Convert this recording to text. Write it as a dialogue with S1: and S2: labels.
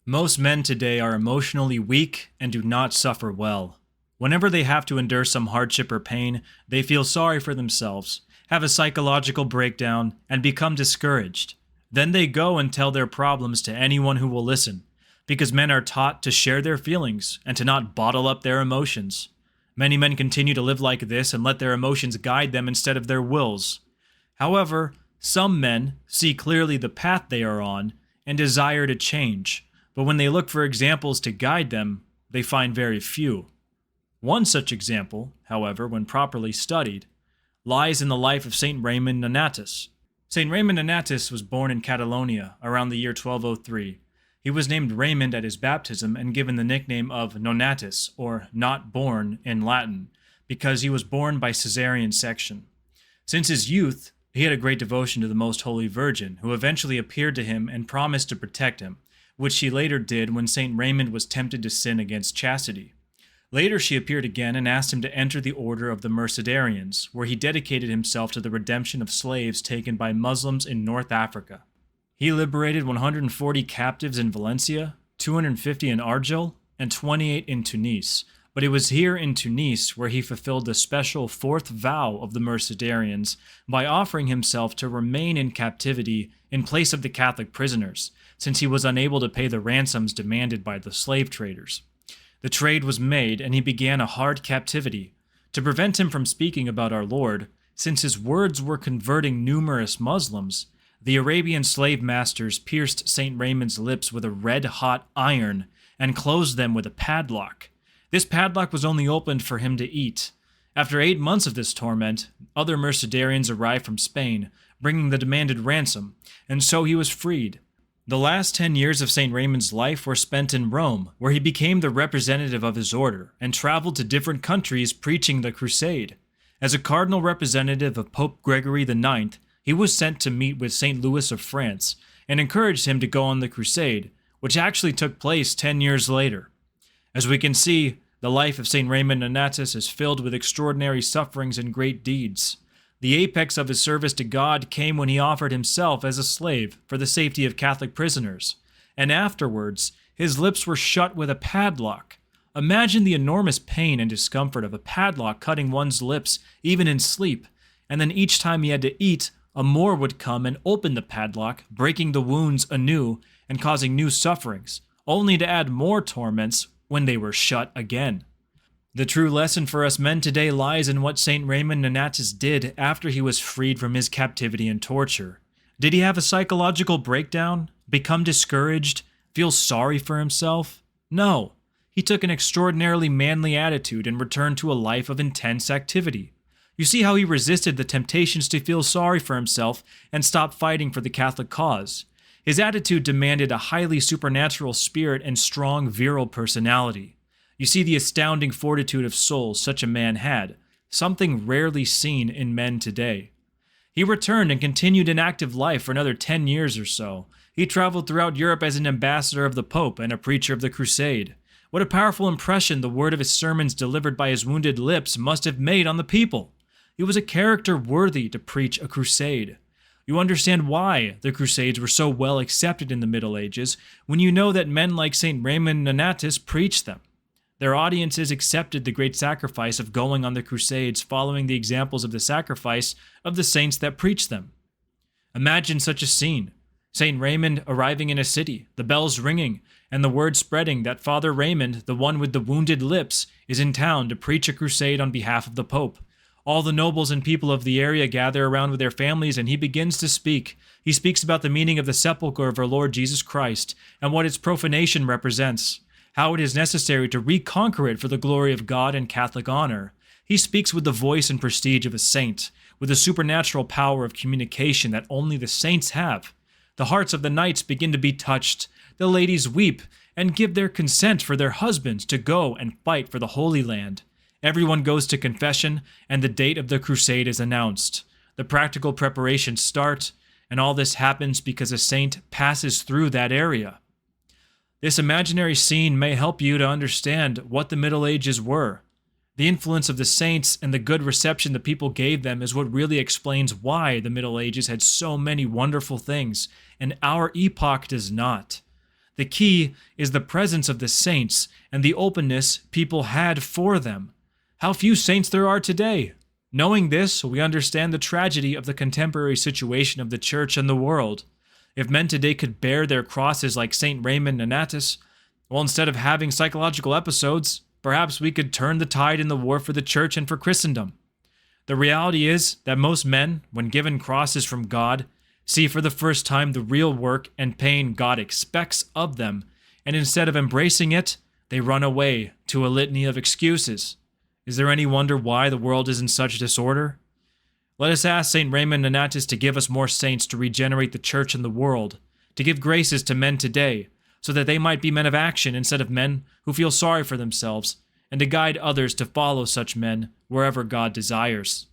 S1: Most men today are emotionally weak and do not suffer well. Whenever they have to endure some hardship or pain, they feel sorry for themselves, have a psychological breakdown, and become discouraged. Then they go and tell their problems to anyone who will listen, because men are taught to share their feelings and to not bottle up their emotions. Many men continue to live like this and let their emotions guide them instead of their wills. However, some men see clearly the path they are on and desire to change, but when they look for examples to guide them, they find very few. One such example, however, when properly studied, lies in the life of Saint Raymond Nonnatus. Saint Raymond Nonnatus was born in Catalonia around the year 1203. He was named Raymond at his baptism and given the nickname of Nonnatus, or not born in Latin, because he was born by caesarian section. Since his youth, he had a great devotion to the Most Holy Virgin, who eventually appeared to him and promised to protect him, which she later did when Saint Raymond was tempted to sin against chastity. Later she appeared again and asked him to enter the order of the Mercedarians, where he dedicated himself to the redemption of slaves taken by Muslims in North Africa. He liberated 140 captives in Valencia, 250 in Urgel, and 28 in Tunis, but it was here in Tunis where he fulfilled the special fourth vow of the Mercedarians by offering himself to remain in captivity in place of the Catholic prisoners, since he was unable to pay the ransoms demanded by the slave traders. The trade was made, and he began a hard captivity. To prevent him from speaking about our Lord, since his words were converting numerous Muslims, the Arabian slave masters pierced Saint Raymond's lips with a red-hot iron and closed them with a padlock. This padlock was only opened for him to eat. After 8 months of this torment, other Mercedarians arrived from Spain, bringing the demanded ransom, and so he was freed. The last 10 years of St. Raymond's life were spent in Rome, where he became the representative of his order and traveled to different countries preaching the Crusade. As a cardinal representative of Pope Gregory IX, he was sent to meet with St. Louis of France and encouraged him to go on the Crusade, which actually took place 10 years later. As we can see, the life of St. Raymond Nonnatus is filled with extraordinary sufferings and great deeds. The apex of his service to God came when he offered himself as a slave for the safety of Catholic prisoners, and afterwards, his lips were shut with a padlock. Imagine the enormous pain and discomfort of a padlock cutting one's lips, even in sleep, and then each time he had to eat, a Moor would come and open the padlock, breaking the wounds anew and causing new sufferings, only to add more torments when they were shut again. The true lesson for us men today lies in what St. Raymond Nonnatus did after he was freed from his captivity and torture. Did he have a psychological breakdown? Become discouraged? Feel sorry for himself? No. He took an extraordinarily manly attitude and returned to a life of intense activity. You see how he resisted the temptations to feel sorry for himself and stopped fighting for the Catholic cause. His attitude demanded a highly supernatural spirit and strong virile personality. You see the astounding fortitude of soul such a man had, something rarely seen in men today. He returned and continued an active life for another 10 years or so. He traveled throughout Europe as an ambassador of the Pope and a preacher of the Crusade. What a powerful impression the word of his sermons delivered by his wounded lips must have made on the people. He was a character worthy to preach a crusade. You understand why the Crusades were so well accepted in the Middle Ages when you know that men like St. Raymond Nonnatus preached them. Their audiences accepted the great sacrifice of going on the Crusades following the examples of the sacrifice of the saints that preached them. Imagine such a scene. St. Raymond arriving in a city, the bells ringing, and the word spreading that Father Raymond, the one with the wounded lips, is in town to preach a crusade on behalf of the Pope. All the nobles and people of the area gather around with their families and he begins to speak. He speaks about the meaning of the sepulchre of our Lord Jesus Christ and what its profanation represents, how it is necessary to reconquer it for the glory of God and Catholic honor. He speaks with the voice and prestige of a saint, with the supernatural power of communication that only the saints have. The hearts of the knights begin to be touched. The ladies weep and give their consent for their husbands to go and fight for the Holy Land. Everyone goes to confession, and the date of the crusade is announced. The practical preparations start, and all this happens because a saint passes through that area. This imaginary scene may help you to understand what the Middle Ages were. The influence of the saints and the good reception the people gave them is what really explains why the Middle Ages had so many wonderful things, and our epoch does not. The key is the presence of the saints and the openness people had for them. How few saints there are today! Knowing this, we understand the tragedy of the contemporary situation of the Church and the world. If men today could bear their crosses like Saint Raymond Nonnatus, well, instead of having psychological episodes, perhaps we could turn the tide in the war for the Church and for Christendom. The reality is that most men, when given crosses from God, see for the first time the real work and pain God expects of them, and instead of embracing it, they run away to a litany of excuses. Is there any wonder why the world is in such disorder? Let us ask St. Raymond Nonnatus to give us more saints to regenerate the Church and the world, to give graces to men today, so that they might be men of action instead of men who feel sorry for themselves, and to guide others to follow such men wherever God desires.